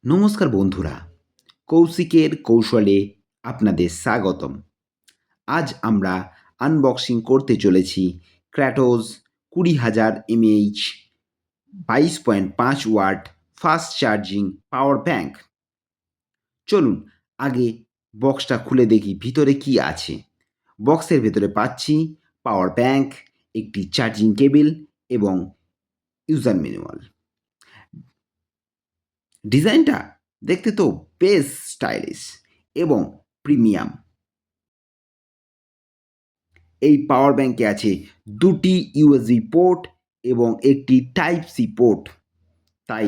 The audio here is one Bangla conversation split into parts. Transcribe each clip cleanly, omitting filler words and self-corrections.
নমস্কার বন্ধুরা, কৌশিকের কৌশলে আপনাদের স্বাগতম। আজ আমরা আনবক্সিং করতে চলেছি Kratos 20,000 mAh 22.5 watt fast charging power bank. চলুন আগে বক্সটা খুলে দেখি ভিতরে কি আছে। বক্সের ভেতরে পাচ্ছি পাওয়ার ব্যাংক, একটি চার্জিং কেবল এবং ইউজার ম্যানুয়াল। ডিজাইনটা দেখতে তো বেশ স্টাইলিশ এবং প্রিমিয়াম। এই পাওয়ার ব্যাংকে আছে দুটি ইউএসবি পোর্ট এবং একটি টাইপ সি পোর্ট, তাই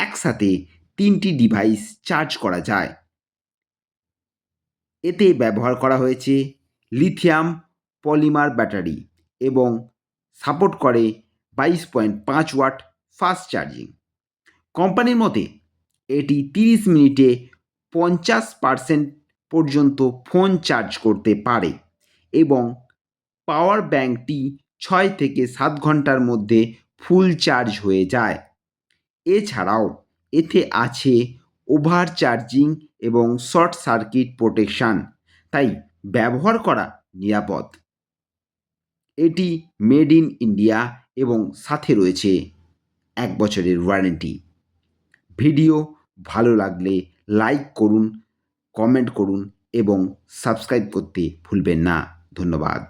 একসাথে 3টি ডিভাইস চার্জ করা যায়। এতে ব্যবহার করা হয়েছে লিথিয়াম পলিমার ব্যাটারি এবং সাপোর্ট করে 22.5 ওয়াট ফাস্ট চার্জিং। কোম্পানির মতে এটি 30 মিনিটে 50% পর্যন্ত ফোন চার্জ করতে পারে এবং পাওয়ার ব্যাংকটি 6 থেকে 7 ঘন্টার মধ্যে ফুল চার্জ হয়ে যায়। এছাড়াও এতে আছে ওভার চার্জিং এবং শর্ট সার্কিট প্রোটেকশন, তাই ব্যবহার করা নিরাপদ। এটি মেড ইন ইন্ডিয়া এবং সাথে রয়েছে 1 বছরের ওয়ারেন্টি। ভিডিও ভালো লাগলে লাইক করুন, কমেন্ট করুন এবং সাবস্ক্রাইব করতে ভুলবেন না। ধন্যবাদ।